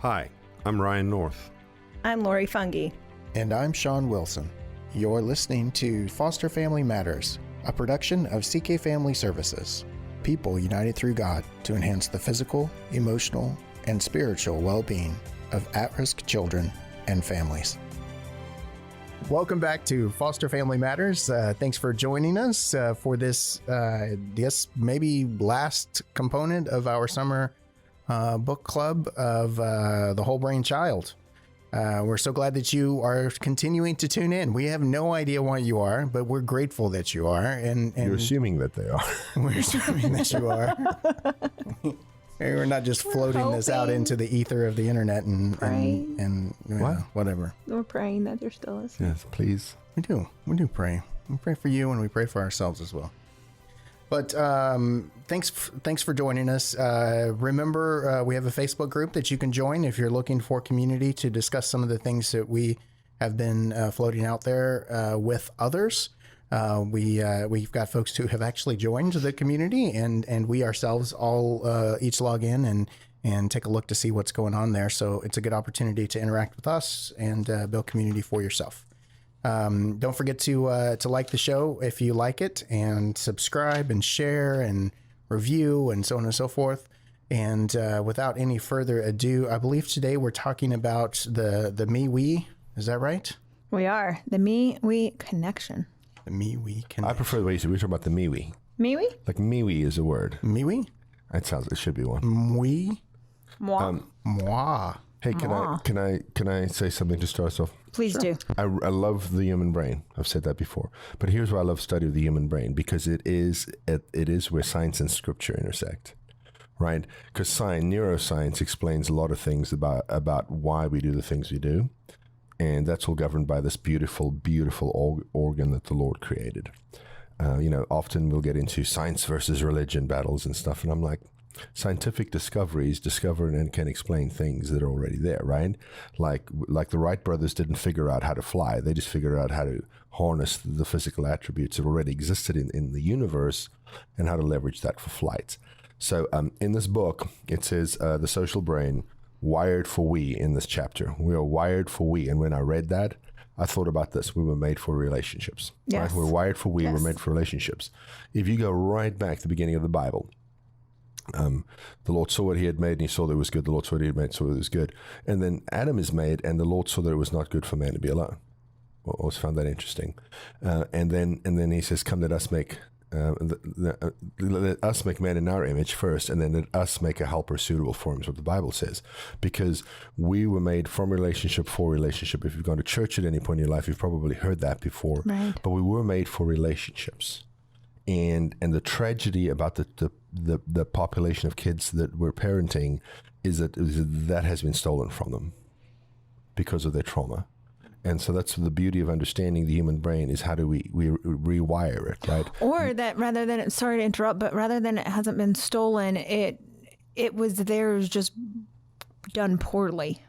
Hi, I'm Ryan North. I'm Lori Fungi. And I'm Sean Wilson. You're listening to Foster Family Matters, a production of CK Family Services. People united through God to enhance the physical, emotional, and spiritual well-being of at-risk children and families. Welcome back to Foster Family Matters. Thanks for joining us for this, maybe last component of our summer book club of The Whole Brain Child. We're so glad that you are continuing to tune in. We have no idea why you are, but we're grateful that you are. And you're assuming that they are. We're assuming that you are. We're not just floating this out into the ether of the internet and whatever. We're praying that they're still listening. Yes, please. We do pray. We pray for you and we pray for ourselves as well. But thanks for joining us. Remember, we have a Facebook group that you can join if you're looking for community to discuss some of the things that we have been floating out there with others. We've got folks who have actually joined the community, and we ourselves all each log in and take a look to see what's going on there. So it's a good opportunity to interact with us and build community for yourself. Don't forget to like the show if you like it, and subscribe and share and review and so on and so forth. And without any further ado, I believe today we're talking about the me-we. Is that right? We are. The me-we connection. The me-we connection. I prefer the way you said we talk about the me-we. Me-we? Like me-we is a word. Me-we? It should be one. We? Moi. Moi. Hey, can I say something to start us off? Please do. I love the human brain. I've said that before. But here's why I love study of the human brain, because it is where science and scripture intersect, right? Because neuroscience explains a lot of things about why we do the things we do. And that's all governed by this beautiful, beautiful organ that the Lord created. Often we'll get into science versus religion battles and stuff. And I'm like, scientific discoveries discover and can explain things that are already there, right? Like the Wright brothers didn't figure out how to fly. They just figured out how to harness the physical attributes that already existed in the universe and how to leverage that for flight. So in this book, it says the social brain, wired for we in this chapter. We are wired for we. And when I read that, I thought about this. We were made for relationships. Yes. Right? We're wired for we. Yes. We're made for relationships. If you go right back to the beginning of the Bible, the Lord saw what he had made and he saw that it was good. The Lord saw what he had made, saw that it was good. And then Adam is made and the Lord saw that it was not good for man to be alone. I always found that interesting. And then he says, come, let us make man in our image first, and then let us make a helper suitable for him, is what the Bible says. Because we were made from relationship for relationship. If you've gone to church at any point in your life, you've probably heard that before. Right. But we were made for relationships. And the tragedy about the population of kids that we're parenting is that has been stolen from them because of their trauma. And so that's the beauty of understanding the human brain, is how do we rewire it, right? Or that rather than sorry to interrupt, but rather than it hasn't been stolen, it was theirs just done poorly.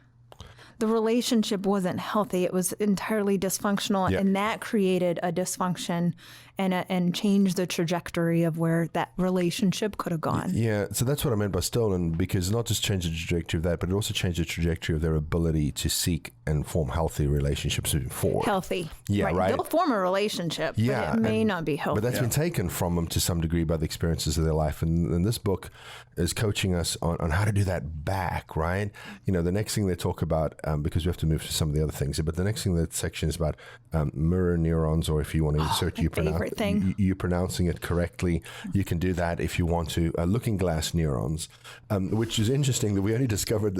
The relationship wasn't healthy. It was entirely dysfunctional, and that created a dysfunction and changed the trajectory of where that relationship could have gone. Yeah, so that's what I meant by stolen, because not just changed the trajectory of that, but it also changed the trajectory of their ability to seek and form healthy relationships moving forward. Healthy. Yeah, right. They'll form a relationship, but it may not be healthy. But that's been taken from them to some degree by the experiences of their life. And this book is coaching us on how to do that back, right? The next thing they talk about, because we have to move to some of the other things, but the next thing that section is about mirror neurons, or if you want to insert you pronouncing it correctly, you can do that if you want to. Looking glass neurons, which is interesting that we only discovered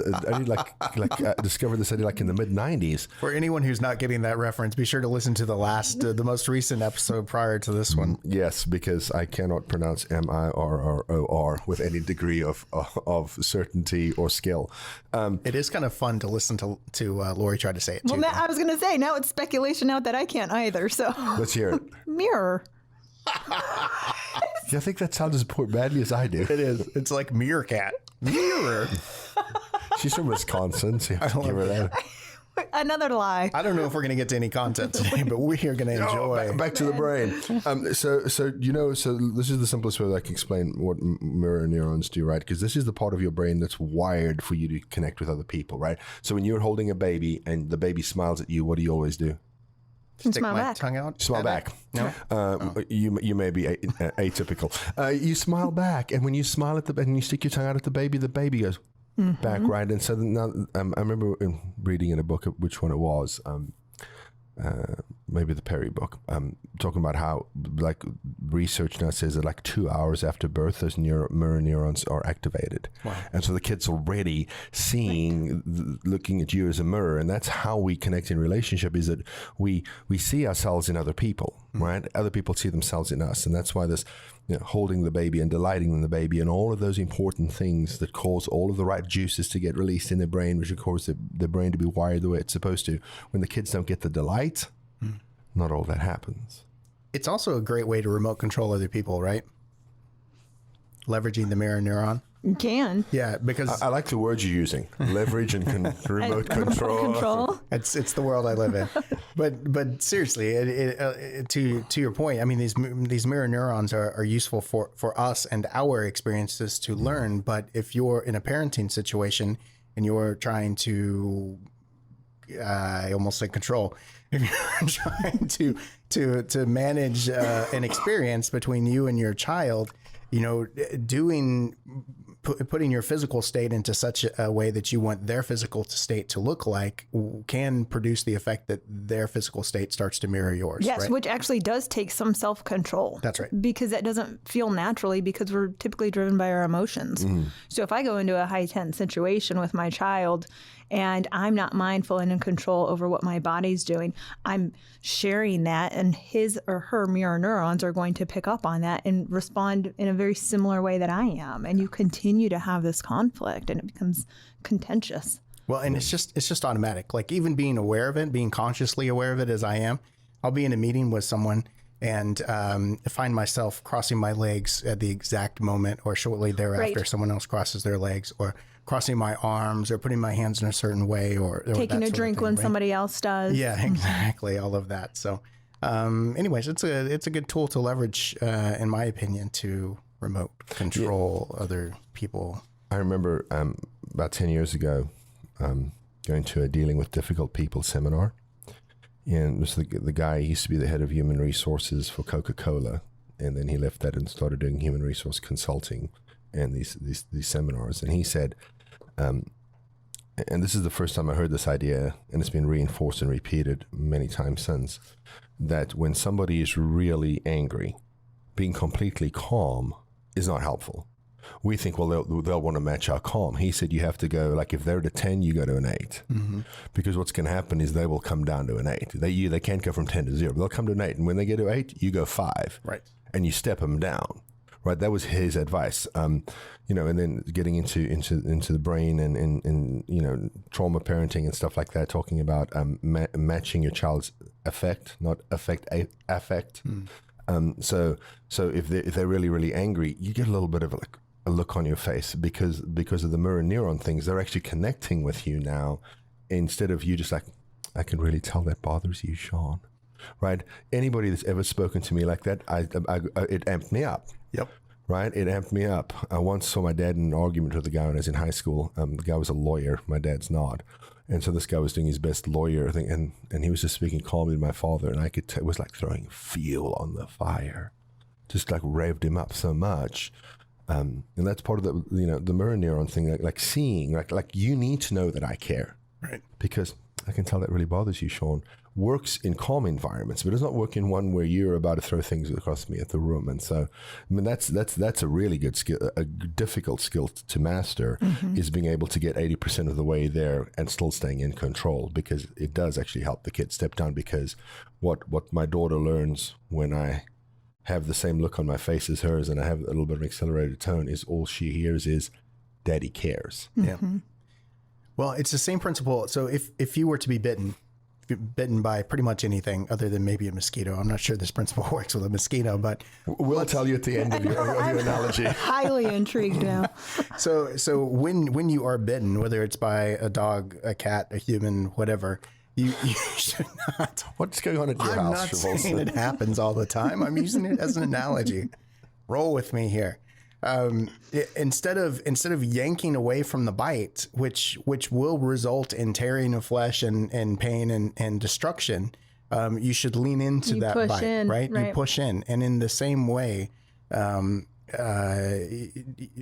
discovered this idea like in the mid-90s. For anyone who's not getting that reference, be sure to listen to the most recent episode prior to this one. Yes, because I cannot pronounce mirror with any degree of certainty or skill. It is kind of fun to listen to Lori try to say it too. Well, I was going to say, now it's speculation out that I can't either. So let's hear it. Mirror. I think that sounds as badly as I do. It is. It's like meerkat. Mirror. She's from Wisconsin, so you have to give her that. Another lie. I don't know if we're going to get to any content today, but we're going to enjoy. Back to the brain. So this is the simplest way that I can explain what mirror neurons do, right? Because this is the part of your brain that's wired for you to connect with other people, right? So when you're holding a baby and the baby smiles at you, what do you always do? Stick smile my back. tongue out. Smile back. No. You may be atypical. You smile back, and when you smile at and you stick your tongue out at the baby goes back, right? And so now I remember reading in a book, which one it was, maybe the Perry book, talking about how like research now says that like 2 hours after birth, those mirror neurons are activated. Wow. And so the kid's already seeing, looking at you as a mirror. And that's how we connect in relationship, is that we see ourselves in other people, right? Other people see themselves in us. And that's why this, holding the baby and delighting in the baby and all of those important things that cause all of the right juices to get released in the brain, which of course the brain to be wired the way it's supposed to. When the kids don't get the delight, not all that happens. It's also a great way to remote control other people, right? Leveraging the mirror neuron. You can. Yeah, because I like the words you're using: leverage and remote control. It's the world I live in. But seriously, to your point, I mean, these mirror neurons are useful for us and our experiences to learn. But if you're in a parenting situation and you're trying to, I almost said control. If you're trying to manage an experience between you and your child, putting your physical state into such a way that you want their physical state to look like can produce the effect that their physical state starts to mirror yours. Yes, right? which actually does take some self-control. That's right. Because that doesn't feel naturally, because we're typically driven by our emotions. So if I go into a high-tense situation with my child and I'm not mindful and in control over what my body's doing, I'm sharing that, and his or her mirror neurons are going to pick up on that and respond in a very similar way that I am. And you continue to have this conflict, and it becomes contentious. Well, and it's just automatic. Like, even being aware of it, being consciously aware of it as I am, I'll be in a meeting with someone and find myself crossing my legs at the exact moment or shortly thereafter. Right. Someone else crosses their legs, or crossing my arms, or putting my hands in a certain way, or Taking that a sort drink of thing, when right? somebody else does. Yeah, exactly. All of that. So anyways, it's a good tool to leverage, in my opinion, to remote control other people. I remember about 10 years ago going to a Dealing with Difficult People seminar. And this the guy, he used to be the head of human resources for Coca-Cola. And then he left that and started doing human resource consulting and these seminars. And he said, and this is the first time I heard this idea, and it's been reinforced and repeated many times since, that when somebody is really angry, being completely calm is not helpful. We think, well, they'll want to match our calm. He said you have to go, like, if they're at a 10, you go to an 8. Mm-hmm. Because what's going to happen is they will come down to an 8. They can't go from 10 to 0. They'll come to an 8. And when they get to 8, you go 5. Right. And you step them down. Right. That was his advice. And then getting into the brain and trauma parenting and stuff like that, talking about matching your child's affect, not affect. So if they're really, really angry, you get a little bit of a look on your face because of the mirror neuron things. They're actually connecting with you now, instead of you just like, I can really tell that bothers you, Sean. Right? Anybody that's ever spoken to me like that, it amped me up. Yep. Right? It amped me up. I once saw my dad in an argument with a guy when I was in high school. The guy was a lawyer. My dad's not. And so this guy was doing his best lawyer thing, and he was just speaking calmly to my father, and I could it was like throwing fuel on the fire. Just like revved him up so much. And that's part of the mirror neuron thing, like seeing, like you need to know that I care. Right. Because I can tell that really bothers you, Sean. Works in calm environments, but does not work in one where you're about to throw things across me at the room. And so, I mean, that's a really good skill, a difficult skill to master, is being able to get 80% of the way there and still staying in control, because it does actually help the kid step down. Because what my daughter learns when I have the same look on my face as hers and I have a little bit of an accelerated tone is all she hears is, Daddy cares. Yeah. Well, it's the same principle. So if you were to be bitten by pretty much anything other than maybe a mosquito, I'm not sure this principle works with a mosquito, but we'll tell you at the end of your analogy. Highly intrigued now. So when you are bitten, whether it's by a dog, a cat, a human, whatever, You should not. What's going on at your I'm house, not saying it happens all the time. I'm using it as an analogy. Roll with me here. Instead of yanking away from the bite, which will result in tearing of flesh and pain and destruction, you should lean into that bite, right? You push in, and in the same way,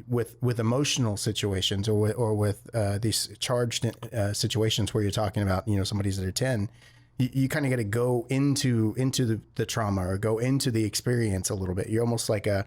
with emotional situations or with these charged situations where you're talking about, somebody's at a 10, you kind of got to go into the trauma or go into the experience a little bit. You're almost like the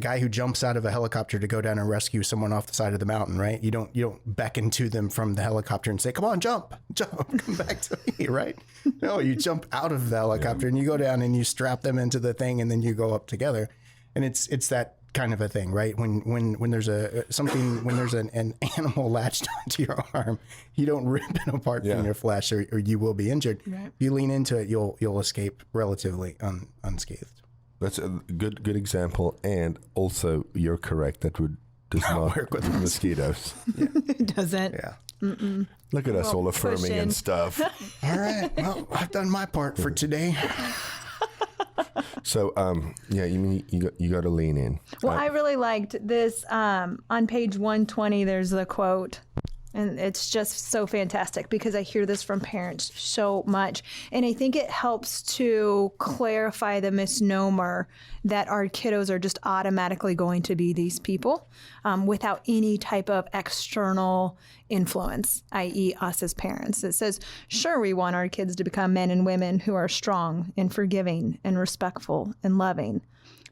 guy who jumps out of a helicopter to go down and rescue someone off the side of the mountain, right? You don't beckon to them from the helicopter and say, "Come on, jump, come back to me," right? No, you jump out of the helicopter and you go down and you strap them into the thing and then you go up together. And it's that kind of a thing, right? When there's an animal latched onto your arm, you don't rip it apart from your flesh, or you will be injured. Right. If you lean into it, you'll escape relatively unscathed. That's a good example, and also you're correct. That does not work with mosquitoes. Yeah. It doesn't. Yeah. Mm-mm. Look at us all affirming and stuff. All right. Well, I've done my part for today. So, you got to lean in. Well, I really liked this. On page 120, there's the quote. And it's just so fantastic because I hear this from parents so much. And I think it helps to clarify the misnomer that our kiddos are just automatically going to be these people without any type of external influence, i.e. us as parents. It says, sure, we want our kids to become men and women who are strong and forgiving and respectful and loving.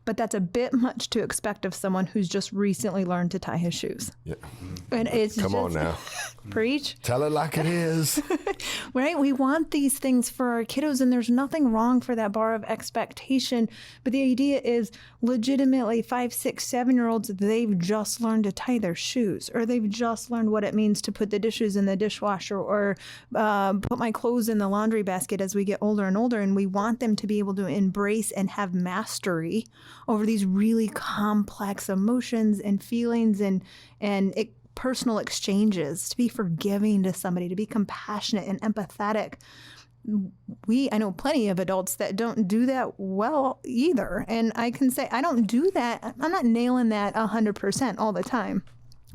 But that's a bit much to expect of someone who's just recently learned to tie his shoes. Yeah. And it's Come on now. Preach. Tell it like it is. Right? We want these things for our kiddos, and there's nothing wrong for that bar of expectation. But the idea is legitimately 5, 6, 7-year-olds, they've just learned to tie their shoes, or they've just learned what it means to put the dishes in the dishwasher, or put my clothes in the laundry basket as we get older and older. And we want them to be able to embrace and have mastery over these really complex emotions and feelings and personal exchanges, to be forgiving to somebody, to be compassionate and empathetic. I know plenty of adults that don't do that well either. And I can say I don't do that. I'm not nailing that 100% all the time.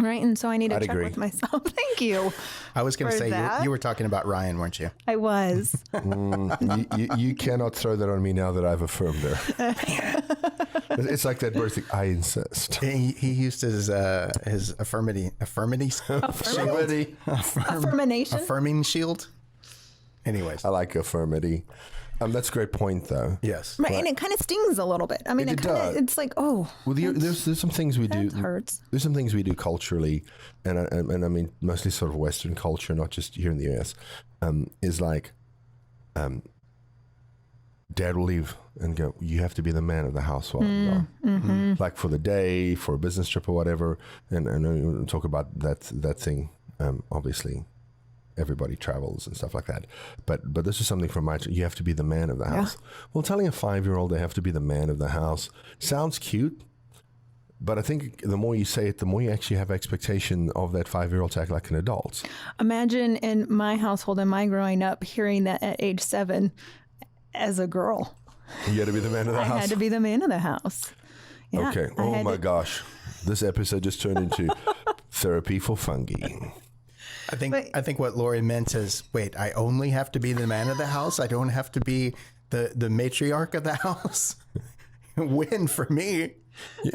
Right. And so I need to check with myself. Thank you. I was going to say, you were talking about Ryan, weren't you? I was. You cannot throw that on me now that I've affirmed her. It's like that birthday. I insist. He used his affirming shield. Anyways. I like affirmity. That's a great point, though. Yes. Right, and it kind of stings a little bit. I mean, it's like, oh. Well, there's some things we do. Hurts. There's some things we do culturally, and I mean, mostly sort of Western culture, not just here in the US, is like, Dad will leave and go, you have to be the man of the house while I'm gone. Mm-hmm. Like for the day, for a business trip or whatever. And we'll talk about that thing, obviously. Everybody travels and stuff like that. But this is something from you have to be the man of the house. Yeah. Well, telling a 5-year-old they have to be the man of the house sounds cute, but I think the more you say it, the more you actually have expectation of that 5-year-old to act like an adult. Imagine in my household and my growing up hearing that at age 7 as a girl. You had to be the man of the house? I had to be the man of the house. Yeah, okay. Oh my gosh. This episode just turned into therapy for fungi. I think what Lori meant is, wait, I only have to be the man of the house? I don't have to be the matriarch of the house? Win for me.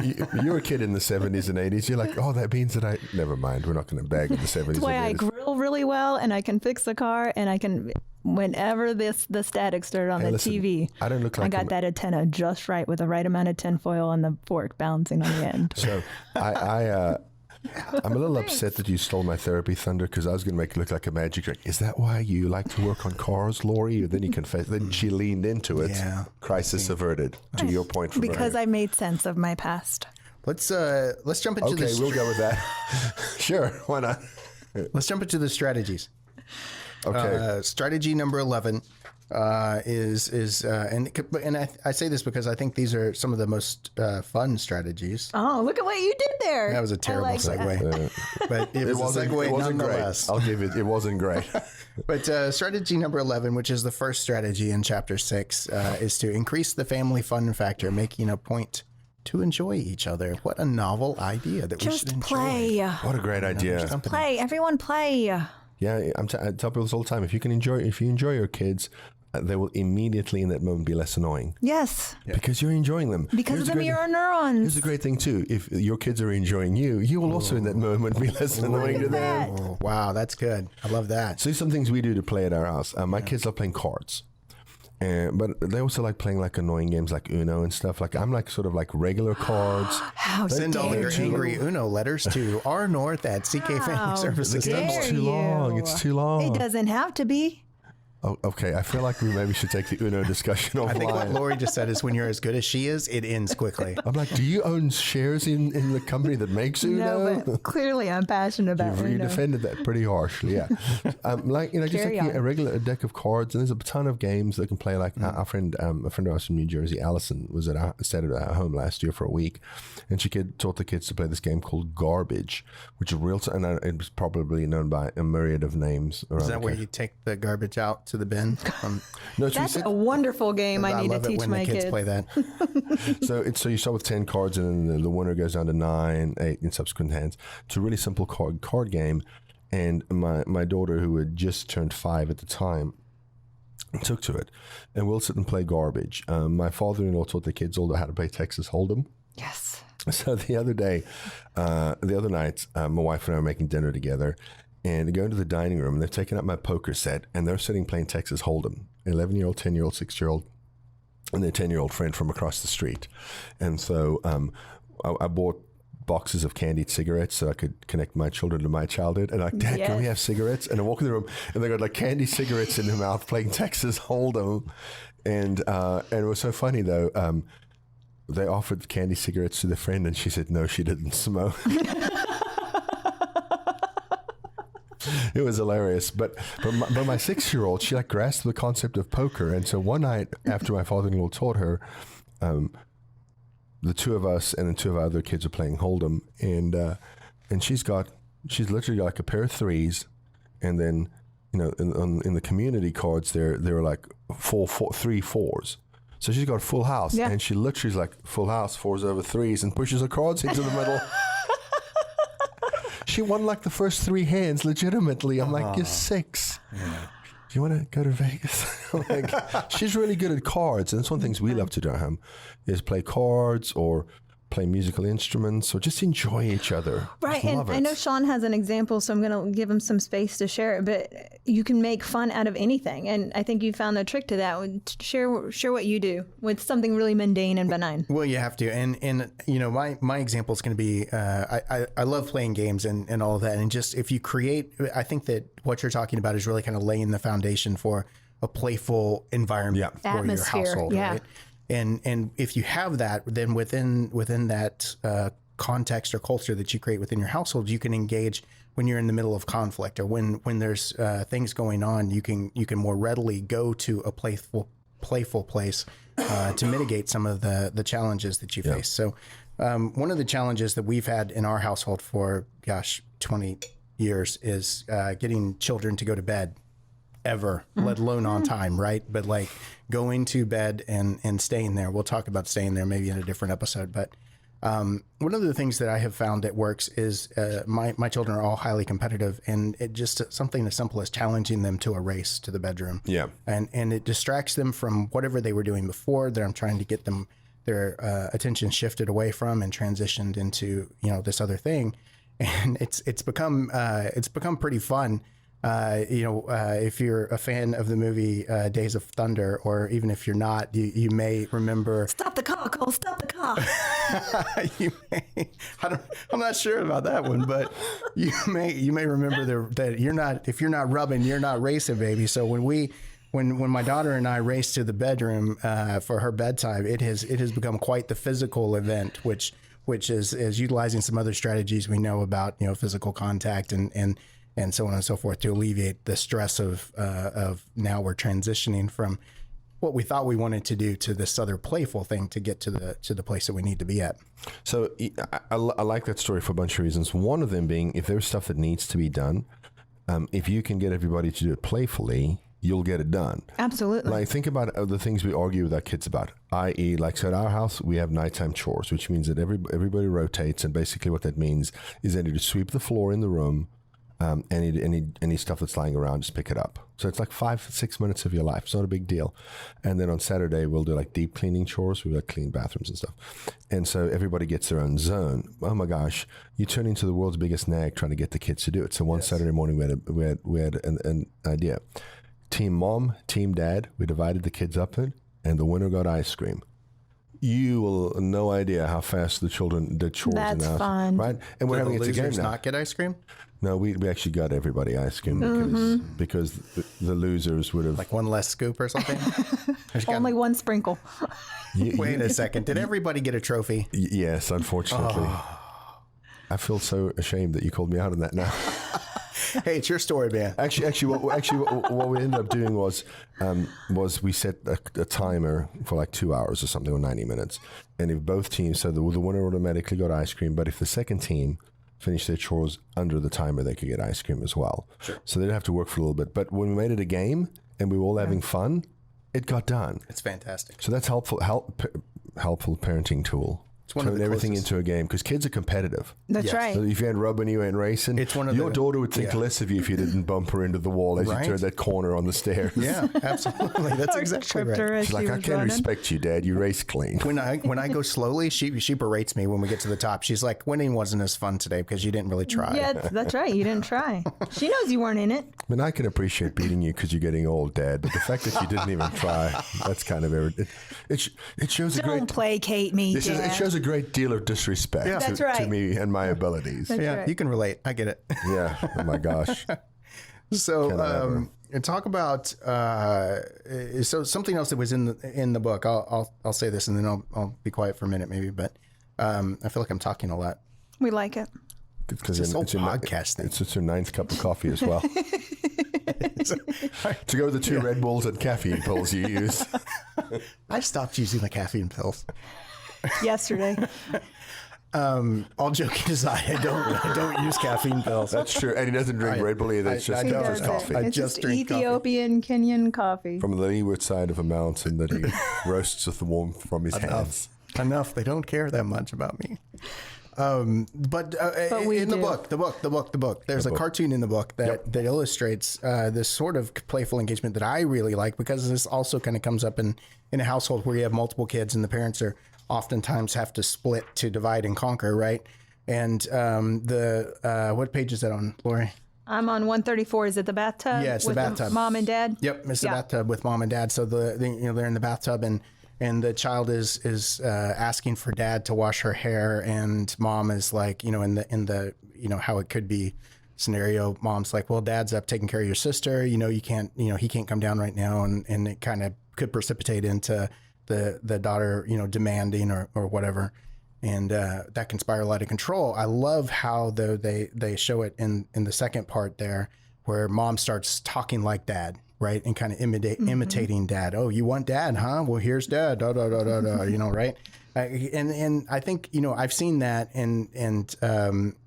You were a kid in the 70s and 80s. You're like, oh, that means that never mind. We're not going to bag in the 70s. That's why I grill really well, and I can fix the car, and I can, whenever the static started on TV, I don't look like I got that antenna just right with the right amount of tinfoil and the fork balancing on the end. So I'm a little upset that you stole my therapy thunder, because I was going to make it look like a magic trick. Is that why you like to work on cars, Lori? Then you confess. Then she leaned into it. Yeah. Crisis averted. To your point. Because I made sense of my past. Let's jump into this. Okay, we'll go with that. Sure, why not? Let's jump into the strategies. Okay. Strategy number 11. I say this because I think these are some of the most fun strategies. Oh, look at what you did there. That was a terrible segue, but it was a segue nonetheless. I'll give it. It wasn't great. But strategy number 11, which is the first strategy in chapter 6, is to increase the family fun factor, making a point to enjoy each other. What a novel idea that we should enjoy. Just play. What a great idea. Just play. Everyone play. Yeah, I tell people this all the time. If you enjoy your kids, they will immediately in that moment be less annoying. Yes. Because you're enjoying them. Because of the mirror neurons. Here's the great thing too. If your kids are enjoying you, you will also in that moment be less annoying to them. Oh, wow, that's good. I love that. So some things we do to play at our house. My kids love playing cards. But they also like playing like annoying games like Uno and stuff. Like I'm like sort of like regular cards. How Send all your angry Uno letters to rnorth@CK Family Services. It's too long. It's too long. It doesn't have to be. Oh, okay. I feel like we maybe should take the Uno discussion offline. I think what Lori just said is when you're as good as she is, it ends quickly. I'm like, do you own shares in the company that makes Uno? No, but clearly I'm passionate about You Uno. defended that pretty harshly, yeah. Just Carry like on. a regular deck of cards, and there's a ton of games that can play. Like a friend of ours from New Jersey, Allison, was stayed at our home last year for a week, and she taught the kids to play this game called Garbage, which is real. And it was probably known by a myriad of names. Is that where you take the garbage out to the bin? No, That's a wonderful game. I need to teach my kids kids. play that. So you start with 10 cards, and then the winner goes down to 9, 8 in subsequent hands. It's a really simple card game. And my daughter, who had just turned 5 at the time, took to it. And we'll sit and play Garbage. My father-in-law taught the kids all how to play Texas Hold'em. Yes. So the other night, my wife and I were making dinner together, and go into the dining room, and they've taken out my poker set, and they're sitting playing Texas Hold'em. 11-year-old, 10-year-old, 6-year-old, and their 10-year-old friend from across the street. And so I bought boxes of candied cigarettes so I could connect my children to my childhood. And I'm like, Dad, can we have cigarettes? And I walk in the room, and they got like candy cigarettes in their mouth playing Texas Hold'em. And it was so funny, though. They offered candy cigarettes to the friend, and she said no, she didn't smoke. It was hilarious, but my 6-year-old, she like grasped the concept of poker, and so one night after my father-in-law taught her, the two of us and the two of our other kids are playing Hold'em, and she's literally got like a pair of 3s, and then in the community cards there were like 3 4s. So she's got a full house, and she literally is like full house, 4s over 3s, and pushes her cards into the middle. She won like the first 3 hands legitimately. I'm like, you're 6. Yeah. Do you want to go to Vegas? Like, she's really good at cards. And it's one of the things we love to do at home is play cards or play musical instruments or just enjoy each other. Right. Just And love I it. know Sean has an example, so I'm going to give him some space to share it. But you can make fun out of anything. And I think you found the trick to that. Share what you do with something really mundane and benign. Well, you have to. And my example is going to be, I love playing games and all of that. And just if you create, I think that what you're talking about is really kind of laying the foundation for a playful environment for your Atmosphere, household, right? And if you have that, then within that context or culture that you create within your household, you can engage when you're in the middle of conflict or when there's things going on. You can more readily go to a playful place to mitigate some of the challenges that you face. So one of the challenges that we've had in our household for 20 years is getting children to go to bed ever, let alone on time, right? But like going to bed and staying there. We'll talk about staying there maybe in a different episode. But one of the things that I have found that works is my children are all highly competitive, and it just something as simple as challenging them to a race to the bedroom. Yeah. And it distracts them from whatever they were doing before that I'm trying to get them their attention shifted away from and transitioned into, this other thing. And it's become pretty fun. If you're a fan of the movie Days of Thunder, or even if you're not, you may remember. Stop the car, Cole. Stop the car. You may. I'm not sure about that one, but you may remember that if you're not rubbing, you're not racing, baby. So when my daughter and I race to the bedroom for her bedtime, it has become quite the physical event, which is utilizing some other strategies we know about, physical contact and and so on and so forth to alleviate the stress of now we're transitioning from what we thought we wanted to do to this other playful thing to get to the place that we need to be at. So I like that story for a bunch of reasons. One of them being, if there's stuff that needs to be done, if you can get everybody to do it playfully, you'll get it done. Absolutely. Like, think about the things we argue with our kids about, i.e., like, so at our house, we have nighttime chores, which means that everybody rotates, and basically what that means is they need to sweep the floor in the room, any stuff that's lying around, just pick it up. So it's like 5-6 minutes of your life. It's not a big deal. And then on Saturday, we'll do like deep cleaning chores. We've got clean bathrooms and stuff. And so everybody gets their own zone. Oh my gosh, you turn into the world's biggest nag trying to get the kids to do it. So one Saturday morning, we had an idea. Team mom, team dad, we divided the kids up in, and the winner got ice cream. You will no idea how fast the children did chores. That's in the house, fun. right? And we're having the it again losers now. not get ice cream? No, we actually got everybody ice cream because the losers would have. Like one less scoop or something? Only one sprinkle. Wait a second. Did everybody get a trophy? Yes, unfortunately. I feel so ashamed that you called me out on that now. Hey, it's your story, man. Actually, what we ended up doing was we set a timer for like 2 hours or something, or 90 minutes. And if both teams, so the winner automatically got ice cream, but if the second team finished their chores under the timer, they could get ice cream as well. Sure. So they didn't have to work for a little bit. But when we made it a game and we were all having fun, it got done. It's fantastic. So that's helpful parenting tool. It's one of Turn the everything closest. into a game, because kids are competitive. That's Yes. right. So if you had rub and you went racing, It's one of your the- daughter would think yeah. less of you if you didn't bump her into the wall as Right. you turned that corner on the stairs. Yeah, absolutely. That's Or exactly tripped her right. as She's like, she I was can't running. respect you, Dad. You race clean. When I go slowly, she berates me when we get to the top. She's like, winning wasn't as fun today because you didn't really try. Yeah, that's right. You didn't try. She knows you weren't in it. I mean, I can appreciate beating you because you're getting old, Dad. But the fact that you didn't even try, that's kind of it shows a Don't great. placate me, It Dad. shows a great deal of disrespect That's to right. me and my abilities. That's Yeah, right. you can relate. I get it. Yeah. Oh my gosh. So, and talk about so something else that was in the book. I'll say this and then I'll be quiet for a minute maybe. But I feel like I'm talking a lot. We like it. Because This whole podcast thing. It's your ninth cup of coffee as well. To go with the 2 Red Bulls and caffeine pills you use. I stopped using the caffeine pills. Yesterday. All joking aside, I don't use caffeine pills. That's true. And he doesn't drink Red Bull either. It's I just, don't. it's just Does it. coffee. I It's just just drink coffee. Ethiopian Kenyan coffee. From the leeward side of a mountain that he roasts with the warmth from his hands. Enough. They don't care that much about me. But we in the do. book, there's a cartoon in the book that illustrates this sort of playful engagement that I really like, because this also kind of comes up in a household where you have multiple kids and the parents are oftentimes have to split to divide and conquer, right? And what page is that on, Lori? I'm on 134. Is it the bathtub? Yeah, it's the with bathtub. Mom and Dad? Yep, it's the Yeah. bathtub with mom and dad. So they're in the bathtub and the child is asking for dad to wash her hair, and mom is like, in the how it could be scenario, mom's like, well, dad's up taking care of your sister. You can't, he can't come down right now, and it kind of could precipitate into the daughter, demanding or whatever. And that can spiral out of control. I love how they show it in the second part there, where mom starts talking like dad, right? And kind of imitating dad. Oh, you want dad, huh? Well, here's dad, da, da, da, da, da, right? And I think, I've seen that in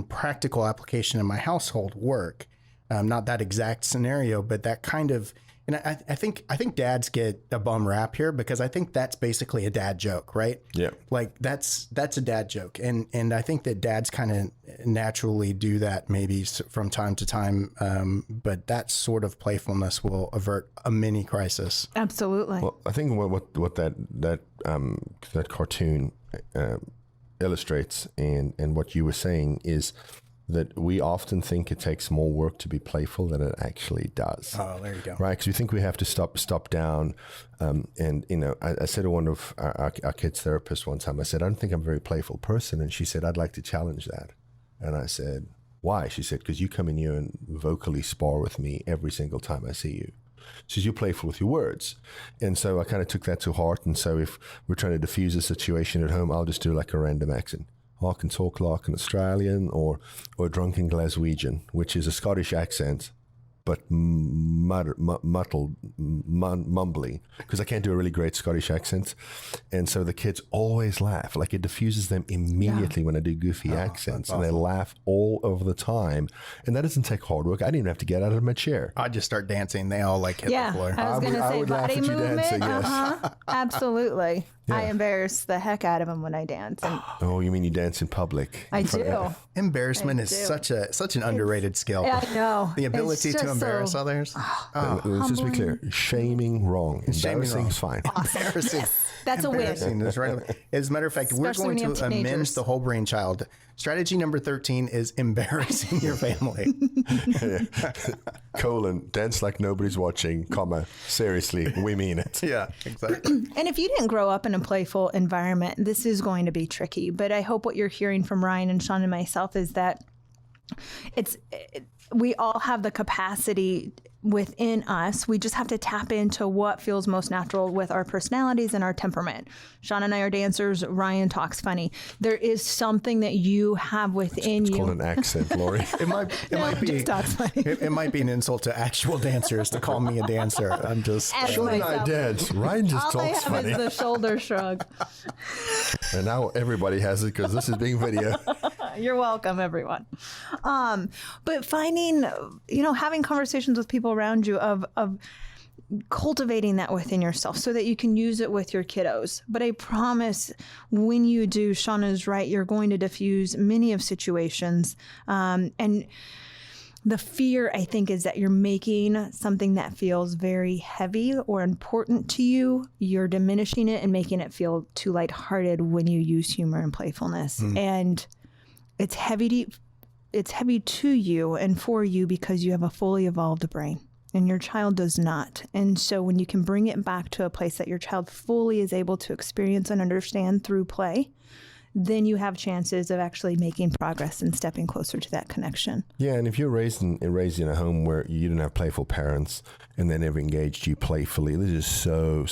practical application in my household work. Not that exact scenario, but that kind of, and I think dads get a bum rap here, because I think that's basically a dad joke, right? Yeah. Like that's a dad joke. And I think that dads kind of naturally do that maybe from time to time. But that sort of playfulness will avert a mini crisis. Absolutely. Well, I think what that cartoon illustrates and what you were saying is that we often think it takes more work to be playful than it actually does. Oh, there you go. Right, because we think we have to stop down. And, I said to one of our kids' therapists one time, I said, I don't think I'm a very playful person. And she said, I'd like to challenge that. And I said, why? She said, because you come in here and vocally spar with me every single time I see you. She says, you're playful with your words. And so I kind of took that to heart. And so if we're trying to diffuse a situation at home, I'll just do like a random accent. I can talk like an Australian or a drunken Glaswegian, which is a Scottish accent, but mumbly, because I can't do a really great Scottish accent. And so the kids always laugh. Like, it diffuses them immediately when I do goofy accents. And they laugh all over the time. And that doesn't take hard work. I didn't even have to get out of my chair. I just start dancing. They all like hit the floor. I was going to say would laugh body at you movement. dancing, yes. Absolutely. Yeah. I embarrass the heck out of them when I dance. And Oh, you mean you dance in public? I do. Embarrassment I is do. such an underrated skill. I know. The ability It's to just embarrass so others. Let's just be clear. Shaming wrong. Embarrassing is fine. Embarrassing. That's a win. Embarrassing is right. As a matter of fact, we're Especially going when you to have amend teenagers. the whole brainchild. Strategy number 13 is embarrassing your family. Dance like nobody's watching, seriously, we mean it. Yeah, exactly. And if you didn't grow up in a playful environment, this is going to be tricky. But I hope what you're hearing from Ryan and Sean and myself is that we all have the capacity within us. We just have to tap into what feels most natural with our personalities and our temperament. Sean and I are dancers. Ryan talks funny. There is something that you have within It's you. called an accent, Lori. It might be just talks funny. it might be an insult to actual dancers to call me a dancer. I'm just As Sean and I myself. dance. Ryan just All I talks have funny. is the shoulder shrug. And now everybody has it because this is being video. You're welcome, everyone. But finding, having conversations with people around you of cultivating that within yourself so that you can use it with your kiddos. But I promise when you do, Shauna is right, you're going to diffuse many of situations. And the fear, I think, is that you're making something that feels very heavy or important to you. You're diminishing it and making it feel too lighthearted when you use humor and playfulness. And it's heavy to you and for you because you have a fully evolved brain and your child does not. And so when you can bring it back to a place that your child fully is able to experience and understand through play, then you have chances of actually making progress and stepping closer to that connection. Yeah, and if you're raised in a home where you didn't have playful parents and they never engaged you playfully, this is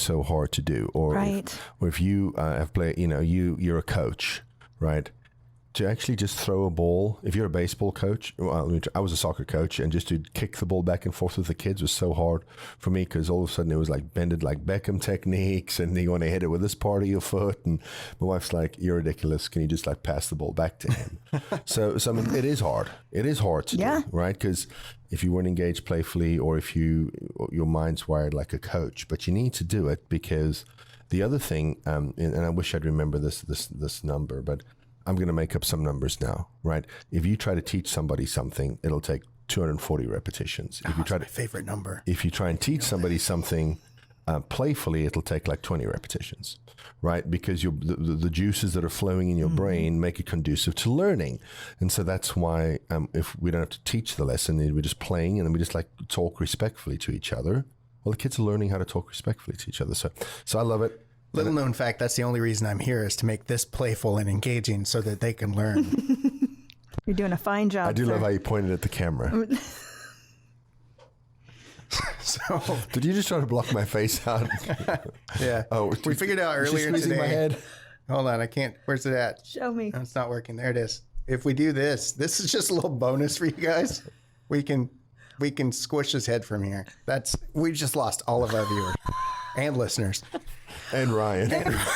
so hard to do. Or Right. if you have played, you're a coach, right? To actually just throw a ball, if you're a baseball coach, well, I was a soccer coach, and just to kick the ball back and forth with the kids was so hard for me because all of a sudden it was like bended like Beckham techniques and you want to hit it with this part of your foot. And my wife's like, "You're ridiculous. Can you just like pass the ball back to him?" so I mean, it is hard. It is hard to do, right? Because if you weren't engaged playfully or if your mind's wired like a coach, but you need to do it because the other thing, and I wish I'd remember this number, but I'm going to make up some numbers now, right? If you try to teach somebody something, it'll take 240 repetitions. If you try my favorite number. If you try and teach somebody something playfully, it'll take like 20 repetitions, right? Because the juices that are flowing in your brain make it conducive to learning. And so that's why if we don't have to teach the lesson, we're just playing and then we just like talk respectfully to each other. Well, the kids are learning how to talk respectfully to each other. So I love it. Little known fact, that's the only reason I'm here is to make this playful and engaging so that they can learn. You're doing a fine job. I do sir. love how you pointed at the camera. So, Did you just try to block my face out? yeah. Oh, we figured out is she earlier squeezing today. my head? Hold on, I can't. Where's it at? Show me. No, it's not working. There it is. If we do this is just a little bonus for you guys. We can squish his head from here. We just lost all of our viewers and listeners. And Ryan.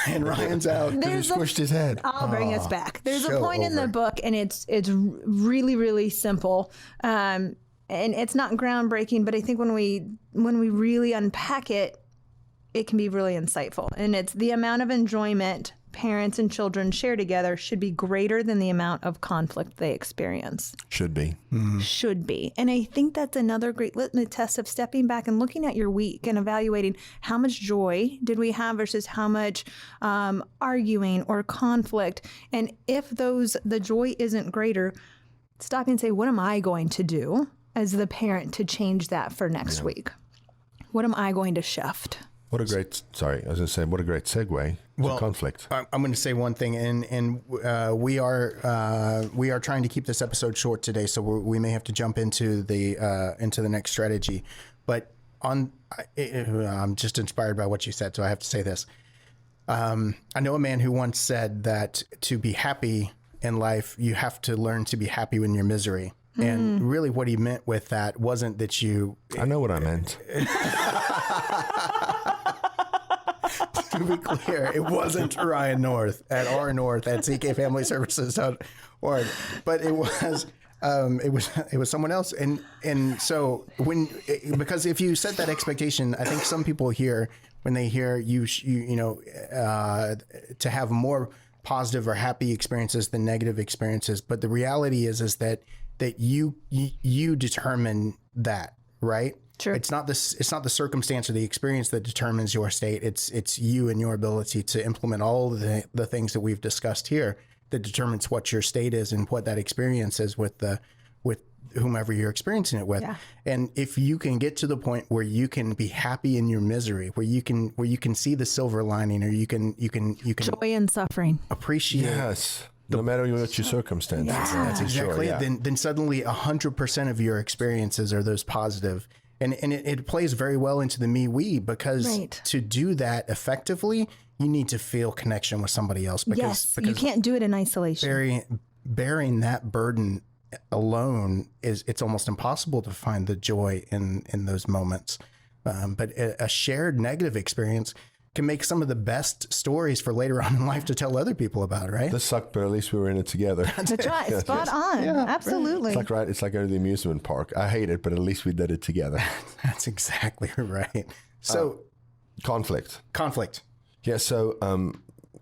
And Ryan's out. He squished his head. I'll bring us back. There's a show point in the over. book, and it's really, really simple. And it's not groundbreaking, but I think when we really unpack it, it can be really insightful. And it's the amount of enjoyment parents and children share together should be greater than the amount of conflict they experience. Should be. Should be. And I think that's another great litmus test of stepping back and looking at your week and evaluating how much joy did we have versus how much arguing or conflict. And if the joy isn't greater, stop and say, what am I going to do as the parent to change that for next week? What am I going to shift? What a great segue to conflict. I'm going to say one thing, and we are trying to keep this episode short today, so we may have to jump into the next strategy. But I'm just inspired by what you said, so I have to say this. I know a man who once said that to be happy in life, you have to learn to be happy in your misery. And really what he meant with that wasn't that you... I know what I meant. To be clear, it wasn't Ryan North at rnorth@ckfamilyservices.org, but it was someone else. And so because if you set that expectation, I think some people here, when they hear to have more positive or happy experiences than negative experiences, but the reality is that you determine that, right? Sure. It's not the circumstance or the experience that determines your state. It's you and your ability to implement all of the things that we've discussed here that determines what your state is and what that experience is with whomever you're experiencing it with. Yeah. And if you can get to the point where you can be happy in your misery, where you can see the silver lining, or you can Joy and suffering. appreciate. Yes. No matter what your circumstances. Yeah. That's exactly it. Then suddenly 100% of your experiences are those positive. And it plays very well into the me-we, because Right. to do that effectively, you need to feel connection with somebody else. Because You can't do it in isolation. bearing that burden alone it's almost impossible to find the joy in those moments. But a shared negative experience can make some of the best stories for later on in life to tell other people about, right? This sucked, but at least we were in it together. That's right. Spot on. Yeah, Absolutely. It's like going to the amusement park. I hate it, but at least we did it together. That's exactly right. So Conflict. conflict. Yeah. So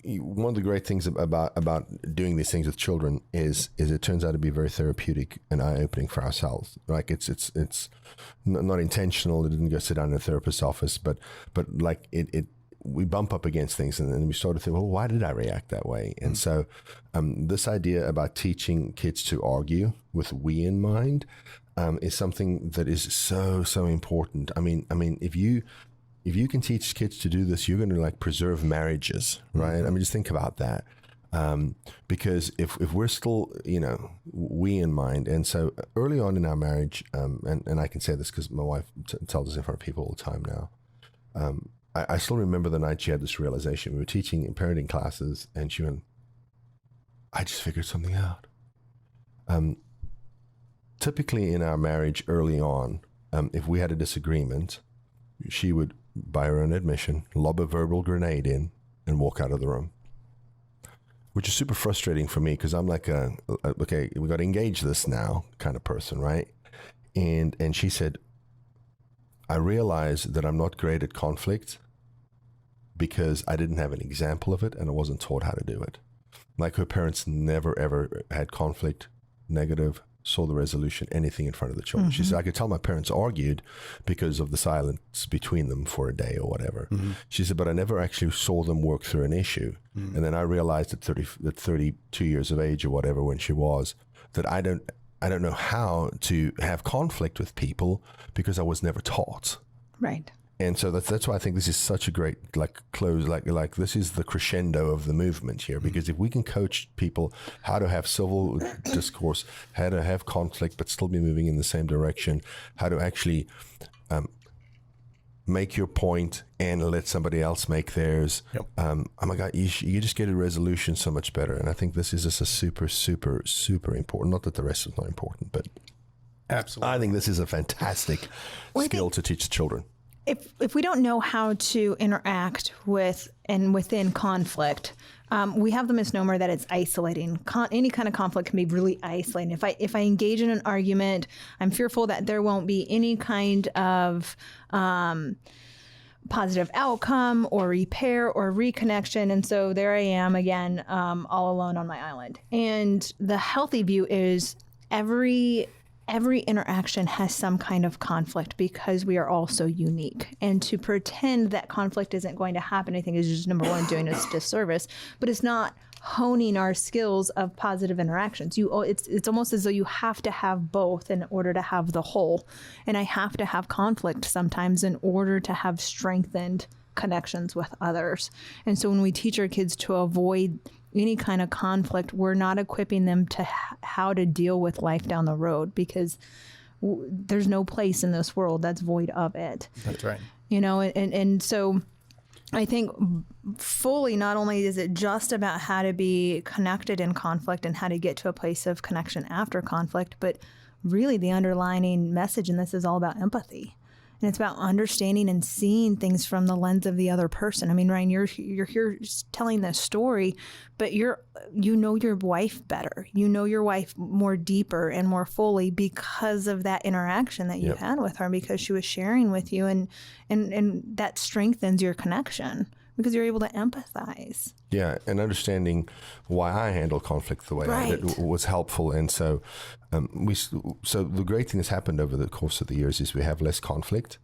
one of the great things about doing these things with children is it turns out to be very therapeutic and eye-opening for ourselves. Like it's not intentional. It didn't go sit down in a therapist's office, but like it we bump up against things, and then we start to think, well, why did I react that way? And so this idea about teaching kids to argue with we in mind is something that is so important. I mean, if you can teach kids to do this, you're going to like preserve marriages, right? I mean, just think about that. Because if we're still, we in mind, and so early on in our marriage, and I can say this because my wife tells us in front of people all the time now. I still remember the night she had this realization. We were teaching in parenting classes, and she went, I just figured something out. Typically in our marriage early on, if we had a disagreement, she would, by her own admission, lob a verbal grenade in and walk out of the room, which is super frustrating for me because I'm like, okay, we got to engage this now kind of person, right? And she said, I realize that I'm not great at conflict because I didn't have an example of it and I wasn't taught how to do it. Like her parents never, ever had conflict, negative, saw the resolution, anything in front of the children. She said, I could tell my parents argued because of the silence between them for a day or whatever. She said, but I never actually saw them work through an issue. And then I realized at 32 years of age or whatever, when she was, that I don't know how to have conflict with people because I was never taught. Right. And so that's why I think this is such a great close, like this is the crescendo of the movement here, because if we can coach people how to have civil discourse, how to have conflict but still be moving in the same direction, how to actually make your point and let somebody else make theirs. Yep. Oh my God, you just get a resolution so much better. And I think this is just a super, super, super important. Not that the rest is not important, but Absolutely. I think this is a fantastic skill to teach children. If we don't know how to interact with and within conflict, we have the misnomer that it's isolating. Any kind of conflict can be really isolating. If I engage in an argument, I'm fearful that there won't be any kind of positive outcome or repair or reconnection. And so there I am again, all alone on my island. And the healthy view is every interaction has some kind of conflict because we are all so unique. And to pretend that conflict isn't going to happen, I think is just number one, doing us disservice, but it's not honing our skills of positive interactions. It's almost as though you have to have both in order to have the whole. And I have to have conflict sometimes in order to have strengthened connections with others. And so when we teach our kids to avoid any kind of conflict, we're not equipping them to how to deal with life down the road, because there's no place in this world that's void of it. That's right. And so I think fully, not only is it just about how to be connected in conflict and how to get to a place of connection after conflict, but really the underlining message in this is all about empathy. And it's about understanding and seeing things from the lens of the other person. I mean, Ryan, you're here telling this story, but you know your wife better. You know your wife more deeper and more fully because of that interaction that you had with her, because she was sharing with you, and that strengthens your connection because you're able to empathize. Yeah, and understanding why I handle conflict the way I did was helpful. And so so the great thing that's happened over the course of the years is we have less conflict.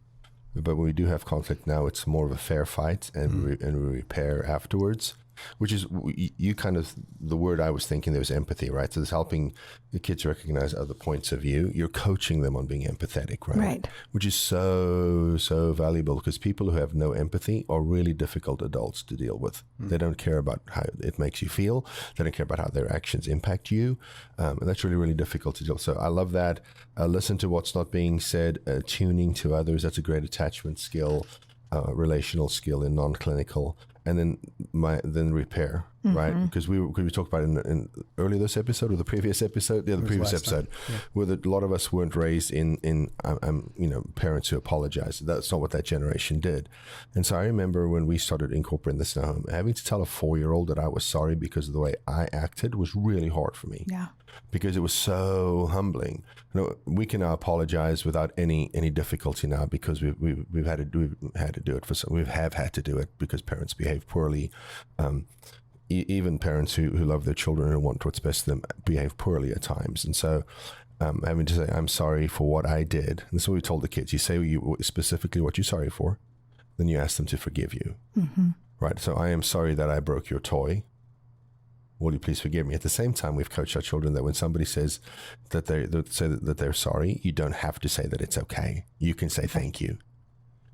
But when we do have conflict now, it's more of a fair fight, and we repair afterwards, which is you kind of, the word I was thinking there was empathy, right? So it's helping the kids recognize other points of view. You're coaching them on being empathetic, right? Which is so, so valuable, because people who have no empathy are really difficult adults to deal with. They don't care about how it makes you feel. They don't care about how their actions impact you. And that's really, really difficult to deal with. So I love that. Listen to what's not being said, tuning to others. That's a great attachment skill, relational skill in non-clinical. And then repair, right? Because we talked about it in earlier this episode or the previous episode, the previous episode, where a lot of us weren't raised in parents who apologize. That's not what that generation did. And so I remember when we started incorporating this in our home, having to tell a 4-year-old that I was sorry because of the way I acted was really hard for me. Yeah. Because it was so humbling. We can now apologize without any difficulty now, because we've had to do it for some. We have had to do it because parents behave poorly. Even parents who love their children and want what's best for them behave poorly at times. And so having to say, I'm sorry for what I did. And that's what we told the kids. You say specifically what you're sorry for, then you ask them to forgive you. Right? So I am sorry that I broke your toy. Will you please forgive me? At the same time, we've coached our children that when somebody says that they're sorry, you don't have to say that it's okay. You can say thank you.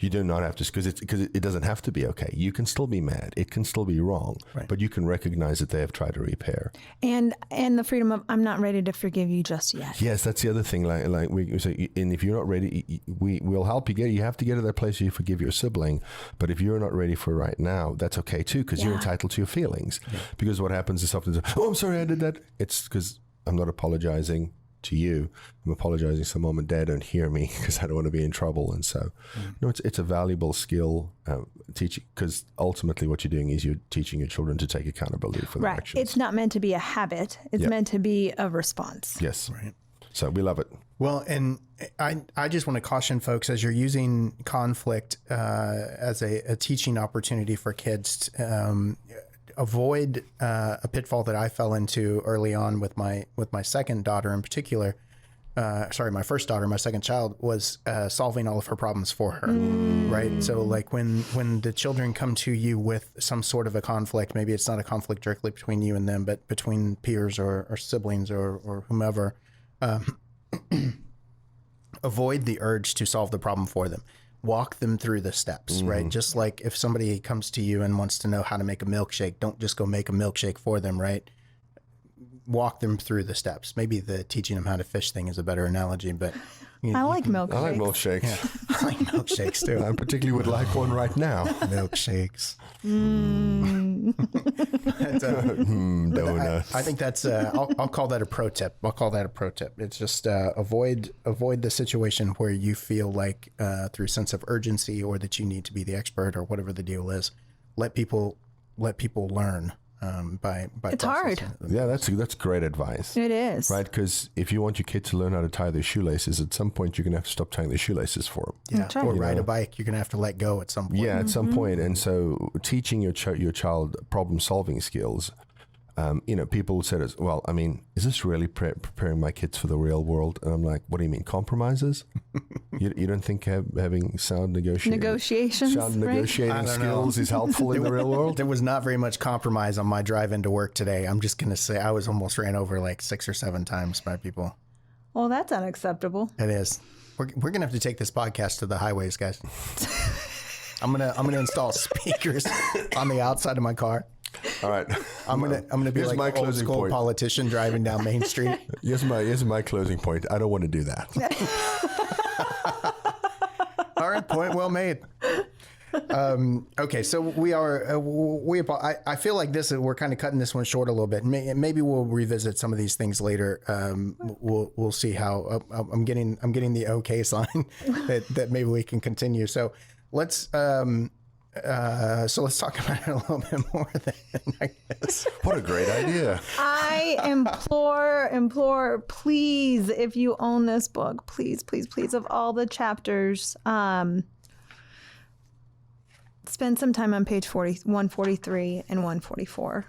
You do not have to, because it doesn't have to be okay. You can still be mad. It can still be wrong, but you can recognize that they have tried to repair. And the freedom of, I'm not ready to forgive you just yet. Yes, that's the other thing. Like we say, and if you're not ready, we'll help you get. You have to get to that place where you forgive your sibling. But if you're not ready for right now, that's okay too, because you're entitled to your feelings. Yeah. Because what happens is often, I'm sorry I did that. It's because I'm not apologizing to you. I'm apologizing so mom and dad don't hear me because I don't want to be in trouble. And so it's a valuable skill teaching, because ultimately what you're doing is you're teaching your children to take accountability for their actions. It's not meant to be a habit. It's meant to be a response. Yes. So we love it. Well, and I just want to caution folks, as you're using conflict as a teaching opportunity for kids, avoid a pitfall that I fell into early on with my second daughter in particular. My first daughter, my second child, was solving all of her problems for her, right? So like when the children come to you with some sort of a conflict, maybe it's not a conflict directly between you and them, but between peers or siblings or whomever, avoid the urge to solve the problem for them. Walk them through the steps, right? Just like if somebody comes to you and wants to know how to make a milkshake, don't just go make a milkshake for them, right? Walk them through the steps. Maybe the teaching them how to fish thing is a better analogy, but I like milkshakes. I like milkshakes. Yeah, I like milkshakes too. I particularly would like one right now. Milkshakes. Donuts. I think that's. I'll call that a pro tip. It's just avoid the situation where you feel like through sense of urgency or that you need to be the expert or whatever the deal is. Let people learn. By it's hard. Yeah, that's great advice. It is. Right, because if you want your kid to learn how to tie their shoelaces, at some point you're going to have to stop tying their shoelaces for them. Yeah, right. Or ride a bike, you're going to have to let go at some point. Yeah, at some point. And so teaching your child problem-solving skills, people said, well, I mean, is this really preparing my kids for the real world? And I'm like, what do you mean, compromises? you don't think having sound negotiating skills is helpful in the real world? There was not very much compromise on my drive into work today. I'm just going to say I was almost ran over like 6 or 7 times by people. Well, that's unacceptable. It is. We're going to have to take this podcast to the highways, guys. I'm going to install speakers on the outside of my car. All right, I'm gonna be like an old school politician driving down Main Street. Here's my closing point. I don't want to do that. All right, point well made. Okay, so we are. I feel like we're kind of cutting this one short a little bit. Maybe we'll revisit some of these things later. We'll see how. I'm getting the okay sign that maybe we can continue. So let's talk about it a little bit more. Then I guess. What a great idea! I implore, please, if you own this book, please, of all the chapters, spend some time on page 143 and 144.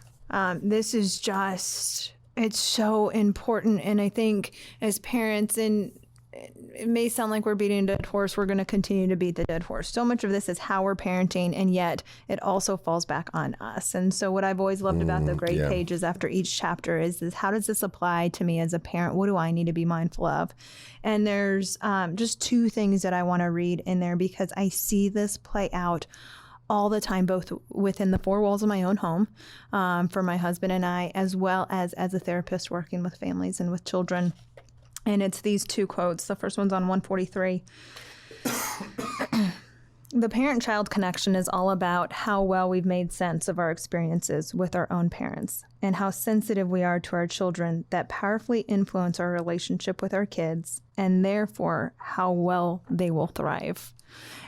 This is just, it's so important. And I think as parents, and it may sound like we're beating a dead horse, we're going to continue to beat the dead horse. So much of this is how we're parenting, and yet it also falls back on us. And so what I've always loved about the great pages after each chapter is how does this apply to me as a parent? What do I need to be mindful of? And there's just two things that I want to read in there, because I see this play out all the time, both within the four walls of my own home, for my husband and I, as well as a therapist working with families and with children. And it's these two quotes. The first one's on 143. The parent-child connection is all about how well we've made sense of our experiences with our own parents and how sensitive we are to our children that powerfully influence our relationship with our kids and therefore how well they will thrive.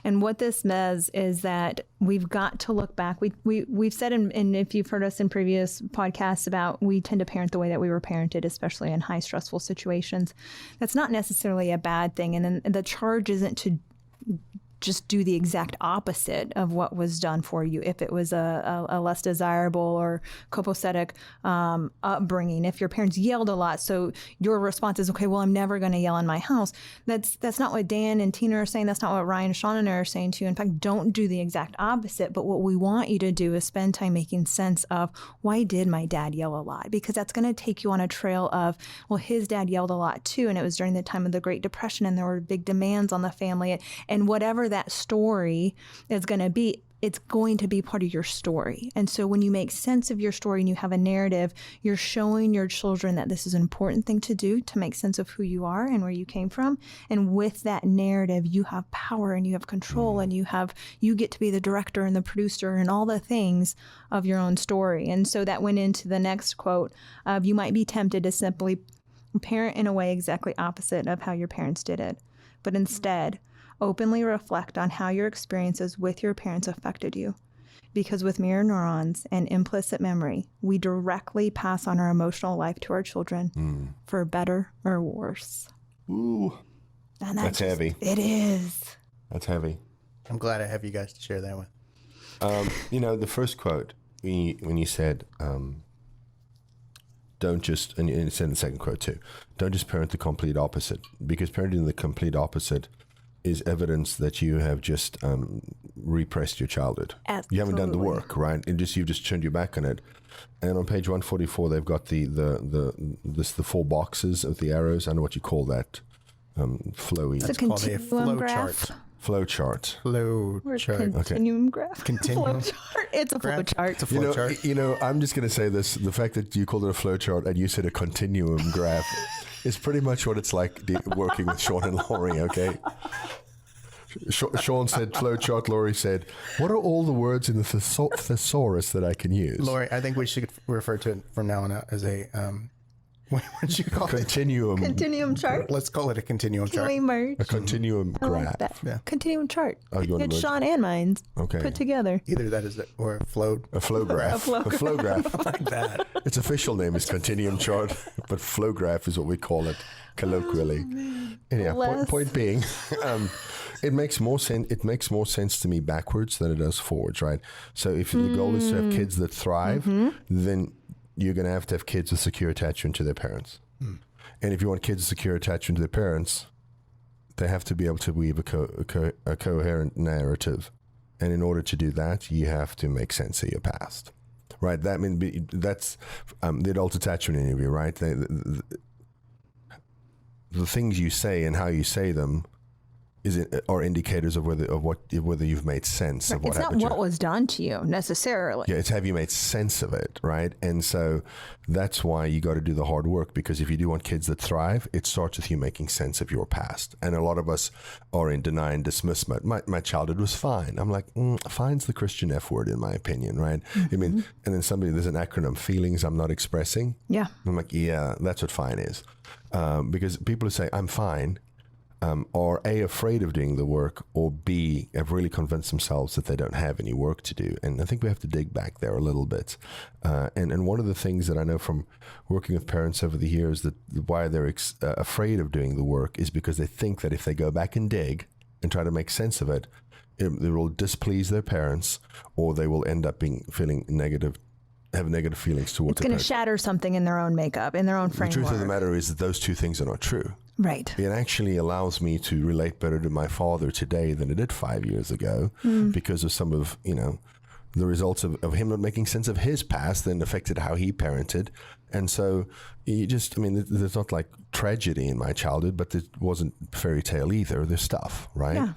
And what this means is that we've got to look back. We've said, and if you've heard us in previous podcasts about, we tend to parent the way that we were parented, especially in high stressful situations. That's not necessarily a bad thing. And then the charge isn't to just do the exact opposite of what was done for you if it was a less desirable or copacetic upbringing. If your parents yelled a lot, so your response is, okay, well, I'm never going to yell in my house. That's not what Dan and Tina are saying. That's not what Ryan, Sean, and I are saying to you. In fact, don't do the exact opposite. But what we want you to do is spend time making sense of, why did my dad yell a lot? Because that's going to take you on a trail of, well, his dad yelled a lot too, and it was during the time of the Great Depression, and there were big demands on the family, and whatever that story is going to be, it's going to be part of your story. And so when you make sense of your story and you have a narrative, you're showing your children that this is an important thing to do to make sense of who you are and where you came from. And with that narrative, you have power and you have control and you get to be the director and the producer and all the things of your own story. And so that went into the next quote of, you might be tempted to simply parent in a way exactly opposite of how your parents did it, but instead openly reflect on how your experiences with your parents affected you. Because with mirror neurons and implicit memory, we directly pass on our emotional life to our children for better or worse. Ooh, And that's heavy. It is. That's heavy. I'm glad I have you guys to share that with. The first quote, when you said, don't just, and you said in the second quote too, don't just parent the complete opposite, because parenting the complete opposite is evidence that you have just repressed your childhood. Absolutely. You haven't done the work, right? You've just turned your back on it. And on page 144, they've got the four boxes of the arrows. I don't know what you call that. Flowy. It's a called a continuum flow graph. chart. Flow chart. Flow chart. Continuum graph. Continuum. Flow chart. It's a flow chart. It's a flow chart. I'm just going to say this. The fact that you called it a flow chart and you said a continuum graph is pretty much what it's like working with Sean and Laurie, okay? Sean said flow chart. Laurie said, what are all the words in the thesaurus that I can use? Laurie, I think we should refer to it from now on out as a, what did you call it? Continuum chart. Let's call it a continuum Can chart. we merge? A continuum I graph. like that. Yeah. Continuum chart. Oh, you want to It's merge? Sean and mine's put together. Either that is it, or a flow. A flow graph. A flow graph. Like that. Its official name is continuum chart, but flow graph is what we call it colloquially. Anyhow, point being, it makes more sense. It makes more sense to me backwards than it does forwards, right? So if the goal is to have kids that thrive, then you're going to have kids with secure attachment to their parents. And if you want kids with secure attachment to their parents, they have to be able to weave a coherent narrative. And in order to do that, you have to make sense of your past, right? That's the adult attachment interview, right? The things you say and how you say them are indicators of whether you've made sense of what It's not happened. what was done to you necessarily. Yeah, it's have you made sense of it, right? And so that's why you got to do the hard work, because if you do want kids that thrive, it starts with you making sense of your past. And a lot of us are in deny and dismiss mode. My childhood was fine. I'm like, fine's the Christian F word in my opinion, right? I mean, and then there's an acronym, feelings I'm not expressing. Yeah. I'm like, yeah, that's what fine is. Because people who say I'm fine are A, afraid of doing the work, or B, have really convinced themselves that they don't have any work to do. And I think we have to dig back there a little bit. And one of the things that I know from working with parents over the years, that why they're afraid of doing the work is because they think that if they go back and dig and try to make sense of it, it will displease their parents, or they will end up feeling negative, have negative feelings towards It's going to shatter something in their own makeup, in their own framework. The truth of the matter is that those two things are not true. Right. It actually allows me to relate better to my father today than it did 5 years ago, because of some of, the results of him not making sense of his past and affected how he parented. And so there's not like tragedy in my childhood, but it wasn't fairy tale either. There's stuff, right? Yeah.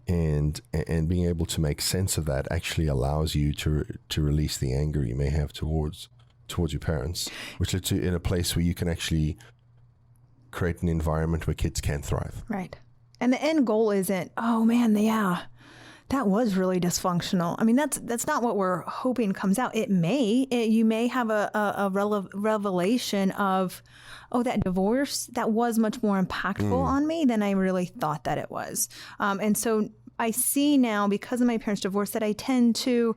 And being able to make sense of that actually allows you to release the anger you may have towards your parents, which leads to in a place where you can actually create an environment where kids can thrive. Right. And the end goal isn't, oh man, that was really dysfunctional. I mean, that's not what we're hoping comes out. You may have a revelation of, oh, that divorce, that was much more impactful on me than I really thought that it was. And so I see now, because of my parents' divorce, that I tend to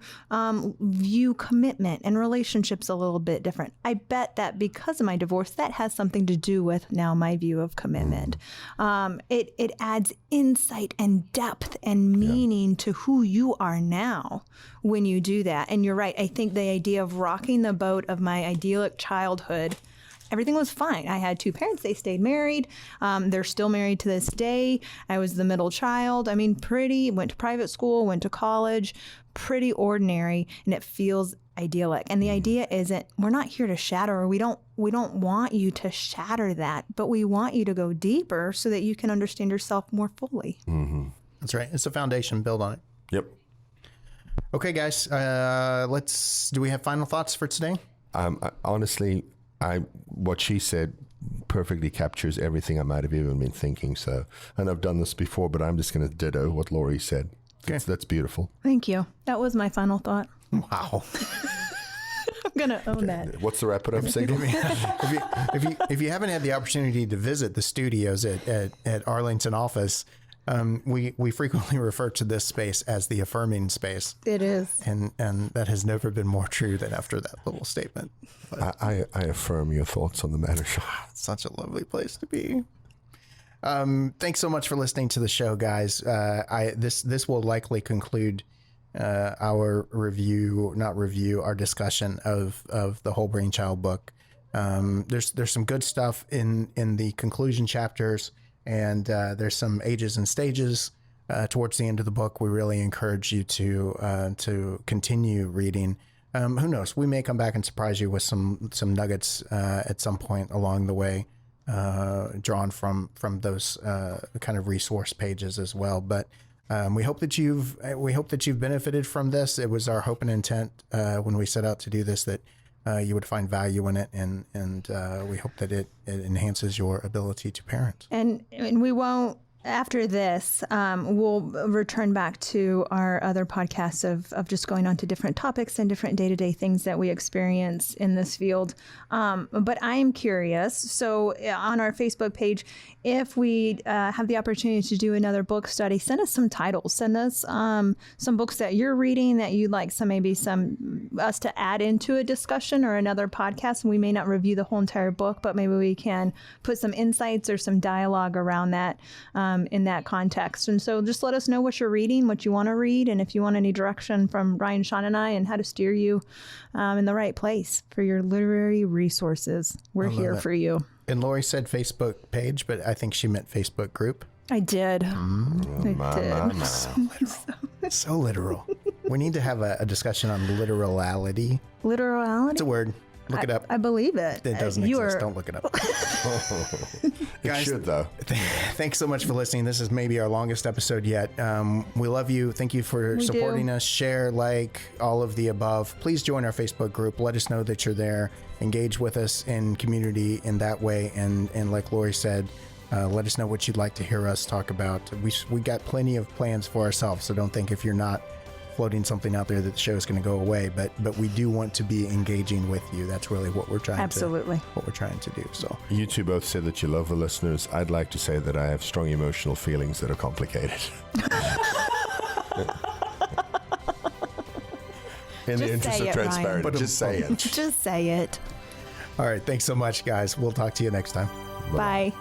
view commitment and relationships a little bit different. I bet that because of my divorce, that has something to do with now my view of commitment. It adds insight and depth and meaning to who you are now when you do that. And you're right. I think the idea of rocking the boat of my idyllic childhood, everything was fine. I had two parents. They stayed married. They're still married to this day. I was the middle child. I mean, went to private school, went to college, pretty ordinary, and it feels idyllic. And the idea isn't, we're not here to shatter, or we don't want you to shatter that, but we want you to go deeper so that you can understand yourself more fully. Mm-hmm. That's right. It's a foundation. Build on it. Yep. Okay, guys. Do we have final thoughts for today? Honestly, what she said perfectly captures everything I might have even been thinking. So, and I've done this before, but I'm just going to ditto what Lori said. Okay. That's beautiful. Thank you. That was my final thought. Wow. I'm going to own that. What's the wrap it up signal? If you haven't had the opportunity to visit the studios at Arlington office, we frequently refer to this space as the affirming space. It is. And that has never been more true than after that little statement. I affirm your thoughts on the matter. It's such a lovely place to be. Thanks so much for listening to the show, guys. This will likely conclude our our discussion of the Whole Brain Child book. There's some good stuff in the conclusion chapters, and there's some ages and stages towards the end of the book. We really encourage you to continue reading. Who knows? We may come back and surprise you with some nuggets at some point along the way, drawn from those kind of resource pages as well. But we hope that you've benefited from this. It was our hope and intent when we set out to do this that you would find value in it, and we hope that it enhances your ability to parent. And we won't. After this, we'll return back to our other podcasts of just going on to different topics and different day-to-day things that we experience in this field. But I am curious. So on our Facebook page, if we have the opportunity to do another book study, send us some titles. Send us some books that you're reading that you'd like us to add into a discussion or another podcast. And we may not review the whole entire book, but maybe we can put some insights or some dialogue around that in that context. And so just let us know what you're reading, what you want to read, and if you want any direction from Ryan, Sean, and I, and how to steer you in the right place for your literary resources. We're here for you. And Lori said Facebook page, but I think she meant Facebook group. I did. So literal. We need to have a discussion on literality. Literality? It's a word. Look it up. I believe it. It doesn't exist. Don't look it up. It Guys, should, though. Thanks so much for listening. This is maybe our longest episode yet. We love you. Thank you for supporting us. Share, like, all of the above. Please join our Facebook group. Let us know that you're there. Engage with us in community in that way. And like Lori said, let us know what you'd like to hear us talk about. We got plenty of plans for ourselves, so don't think if you're not floating something out there that the show is going to go away, but we do want to be engaging with you. That's really what we're trying to do. So you two both said that you love the listeners. I'd like to say that I have strong emotional feelings that are complicated. In the interest of transparency, just say it. Just say it. All right, thanks so much, guys. We'll talk to you next time. Bye.